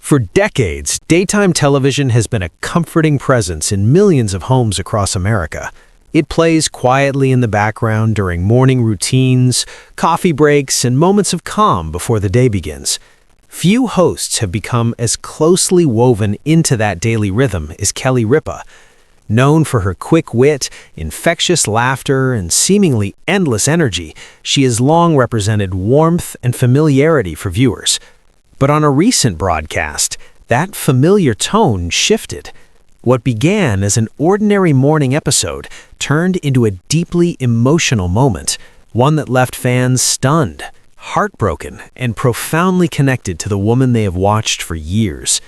For decades, daytime television has been a comforting presence in millions of homes across America. It plays quietly in the background during morning routines, coffee breaks, and moments of calm before the day begins. Few hosts have become as closely woven into that daily rhythm as Kelly Ripa. Known for her quick wit, infectious laughter, and seemingly endless energy, she has long represented warmth and familiarity for viewers. But on a recent broadcast, that familiar tone shifted. What began as an ordinary morning episode turned into a deeply emotional moment, one that left fans stunned, heartbroken, and profoundly connected to the woman they have watched for years.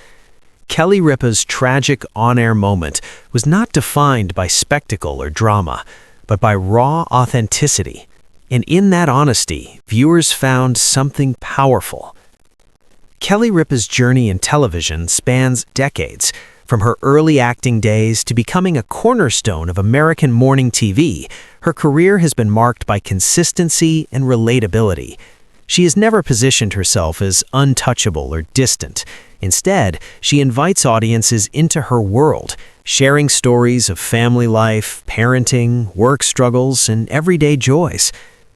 Kelly Ripa's tragic on-air moment was not defined by spectacle or drama, but by raw authenticity. And in that honesty, viewers found something powerful. Kelly Ripa's journey in television spans decades, from her early acting days to becoming a cornerstone of American morning TV. Her career has been marked by consistency and relatability. She has never positioned herself as untouchable or distant. Instead, she invites audiences into her world, sharing stories of family life, parenting, work struggles, and everyday joys.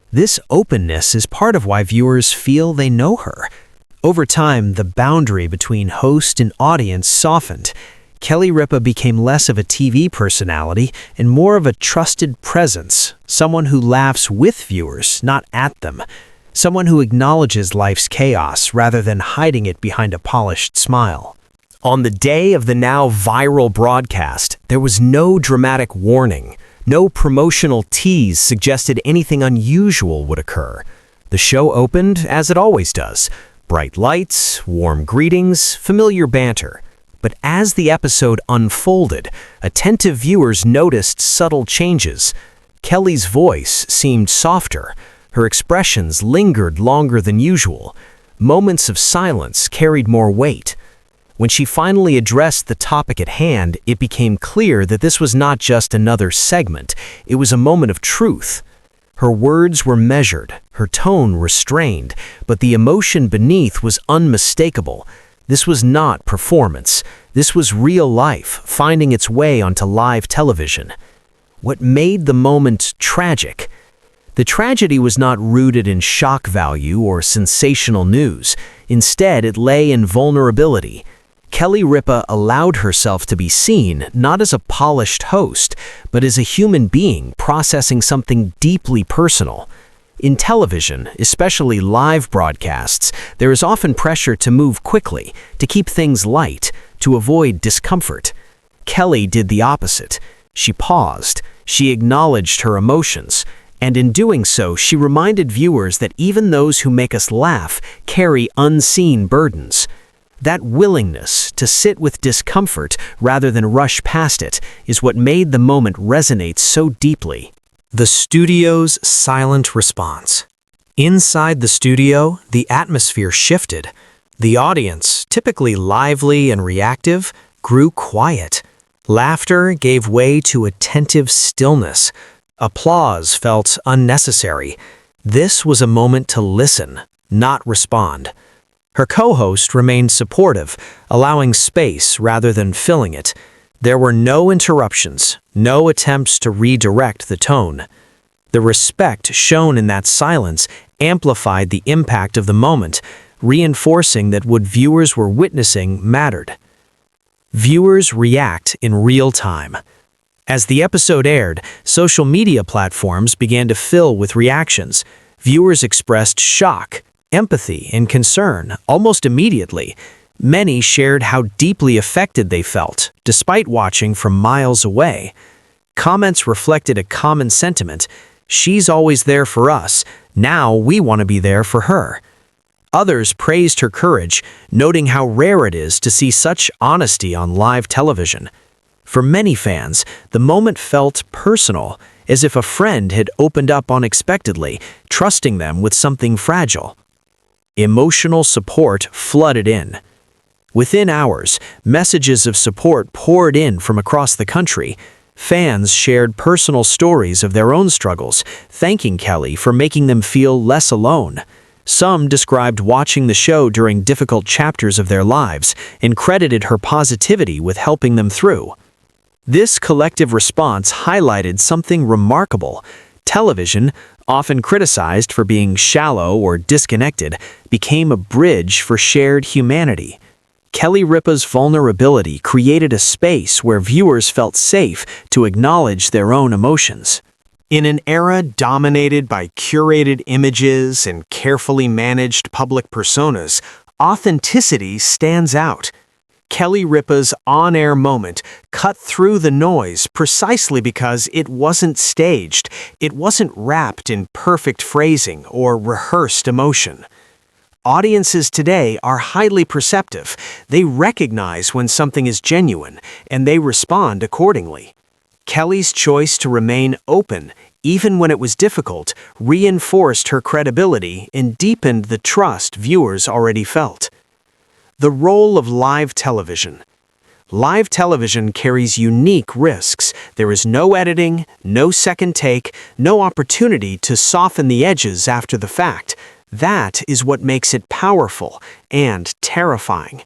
This openness is part of why viewers feel they know her. Over time, the boundary between host and audience softened. Kelly Ripa became less of a TV personality and more of a trusted presence, someone who laughs with viewers, not at them. Someone who acknowledges life's chaos rather than hiding it behind a polished smile. On the day of the now viral broadcast, there was no dramatic warning. No promotional tease suggested anything unusual would occur. The show opened as it always does. Bright lights, warm greetings, familiar banter. But as the episode unfolded, attentive viewers noticed subtle changes. Kelly's voice seemed softer. Her expressions lingered longer than usual. Moments of silence carried more weight. When she finally addressed the topic at hand, it became clear that this was not just another segment. It was a moment of truth. Her words were measured, her tone restrained, but the emotion beneath was unmistakable. This was not performance. This was real life, finding its way onto live television. What made the moment tragic? The tragedy was not rooted in shock value or sensational news. Instead, it lay in vulnerability. Kelly Ripa allowed herself to be seen not as a polished host, but as a human being processing something deeply personal. In television, especially live broadcasts, there is often pressure to move quickly, to keep things light, to avoid discomfort. Kelly did the opposite. She paused, she acknowledged her emotions, and in doing so, she reminded viewers that even those who make us laugh carry unseen burdens. That willingness to sit with discomfort rather than rush past it is what made the moment resonate so deeply. The studio's silent response. Inside the studio, the atmosphere shifted. The audience, typically lively and reactive, grew quiet. Laughter gave way to attentive stillness. Applause felt unnecessary. This was a moment to listen, not respond. Her co-host remained supportive, allowing space rather than filling it. There were no interruptions, no attempts to redirect the tone. The respect shown in that silence amplified the impact of the moment, reinforcing that what viewers were witnessing mattered. Viewers react in real time. As the episode aired, social media platforms began to fill with reactions. Viewers expressed shock, empathy, and concern almost immediately. Many shared how deeply affected they felt, despite watching from miles away. Comments reflected a common sentiment: she's always there for us, now we want to be there for her. Others praised her courage, noting how rare it is to see such honesty on live television. For many fans, the moment felt personal, as if a friend had opened up unexpectedly, trusting them with something fragile. Emotional support flooded in. Within hours, messages of support poured in from across the country. Fans shared personal stories of their own struggles, thanking Kelly for making them feel less alone. Some described watching the show during difficult chapters of their lives and credited her positivity with helping them through. This collective response highlighted something remarkable. Television, often criticized for being shallow or disconnected, became a bridge for shared humanity. Kelly Ripa's vulnerability created a space where viewers felt safe to acknowledge their own emotions. In an era dominated by curated images and carefully managed public personas, authenticity stands out. Kelly Ripa's on-air moment cut through the noise precisely because it wasn't staged, it wasn't wrapped in perfect phrasing or rehearsed emotion. Audiences today are highly perceptive. They recognize when something is genuine, and they respond accordingly. Kelly's choice to remain open, even when it was difficult, reinforced her credibility and deepened the trust viewers already felt. The role of live television. Live television carries unique risks. There is no editing, no second take, no opportunity to soften the edges after the fact. That is what makes it powerful and terrifying.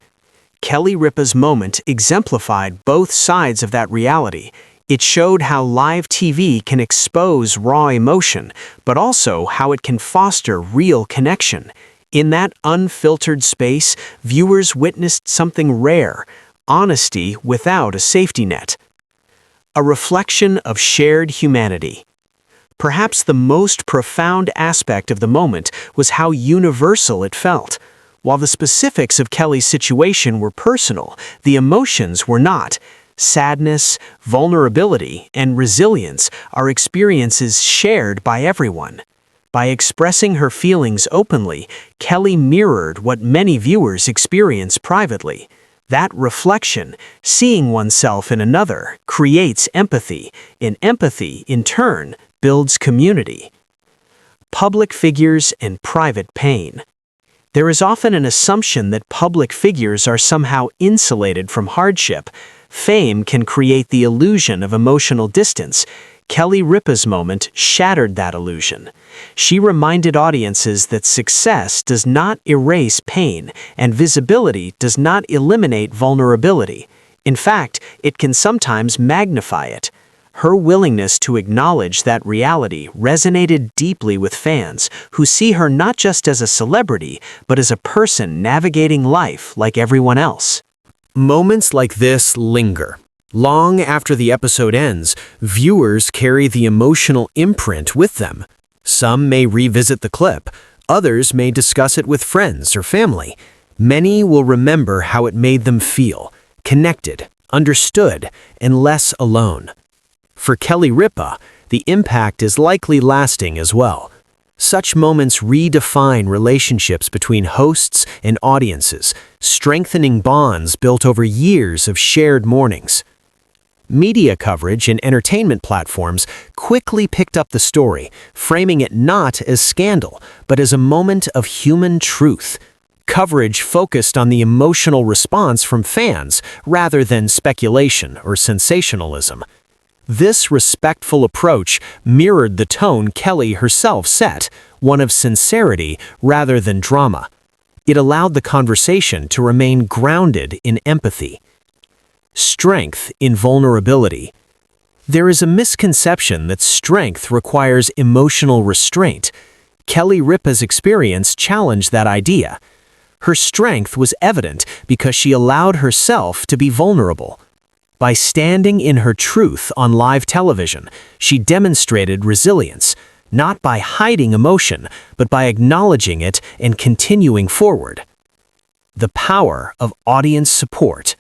Kelly Ripa's moment exemplified both sides of that reality. It showed how live TV can expose raw emotion, but also how it can foster real connection. In that unfiltered space, viewers witnessed something rare: honesty without a safety net. A reflection of shared humanity. Perhaps the most profound aspect of the moment was how universal it felt. While the specifics of Kelly's situation were personal, the emotions were not. Sadness, vulnerability, and resilience are experiences shared by everyone. By expressing her feelings openly, Kelly mirrored what many viewers experience privately. That reflection, seeing oneself in another, creates empathy, and empathy, in turn, builds community. Public figures and private pain. There is often an assumption that public figures are somehow insulated from hardship. Fame can create the illusion of emotional distance. Kelly Ripa's moment shattered that illusion. She reminded audiences that success does not erase pain, and visibility does not eliminate vulnerability. In fact, it can sometimes magnify it. Her willingness to acknowledge that reality resonated deeply with fans who see her not just as a celebrity, but as a person navigating life like everyone else. Moments like this linger. Long after the episode ends, viewers carry the emotional imprint with them. Some may revisit the clip, others may discuss it with friends or family. Many will remember how it made them feel, connected, understood, and less alone. For Kelly Ripa, the impact is likely lasting as well. Such moments redefine relationships between hosts and audiences, strengthening bonds built over years of shared mornings. Media coverage and entertainment platforms quickly picked up the story, framing it not as scandal, but as a moment of human truth. Coverage focused on the emotional response from fans rather than speculation or sensationalism. This respectful approach mirrored the tone Kelly herself set, one of sincerity rather than drama. It allowed the conversation to remain grounded in empathy. Strength in vulnerability. There is a misconception that strength requires emotional restraint. Kelly Ripa's experience challenged that idea. Her strength was evident because she allowed herself to be vulnerable. By standing in her truth on live television, she demonstrated resilience, not by hiding emotion, but by acknowledging it and continuing forward. The power of audience support.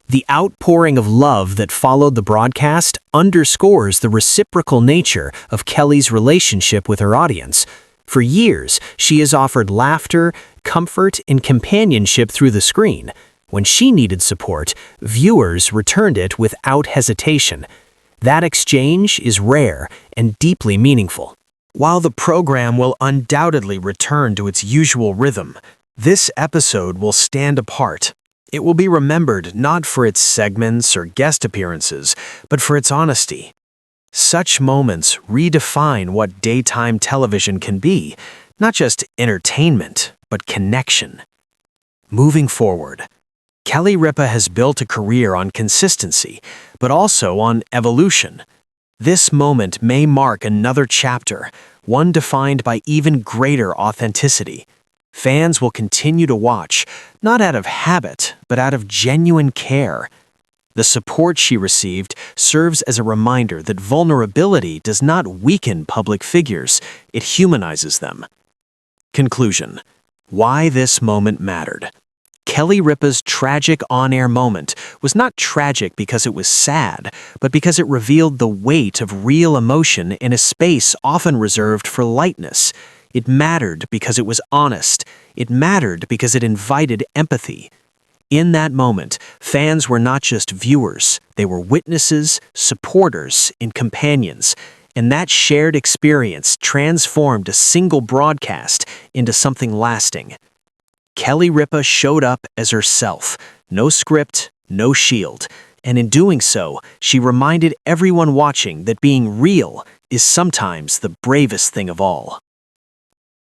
The outpouring of love that followed the broadcast underscores the reciprocal nature of Kelly's relationship with her audience. For years, she has offered laughter, comfort, and companionship through the screen. When she needed support, viewers returned it without hesitation. That exchange is rare and deeply meaningful. While the program will undoubtedly return to its usual rhythm, this episode will stand apart. It will be remembered not for its segments or guest appearances, but for its honesty. Such moments redefine what daytime television can be: Not just entertainment, but connection. Moving forward, Kelly Ripa has built a career on consistency, but also on evolution. This moment may mark another chapter, one defined by even greater authenticity. Fans will continue to watch, not out of habit, but out of genuine care. The support she received serves as a reminder that vulnerability does not weaken public figures, it humanizes them. Conclusion: why this moment mattered. Kelly Ripa's tragic on-air moment was not tragic because it was sad, but because it revealed the weight of real emotion in a space often reserved for lightness. It mattered because it was honest. It mattered because it invited empathy. In that moment, fans were not just viewers, they were witnesses, supporters, and companions. And that shared experience transformed a single broadcast into something lasting. Kelly Ripa showed up as herself, no script, no shield, and in doing so, she reminded everyone watching that being real is sometimes the bravest thing of all.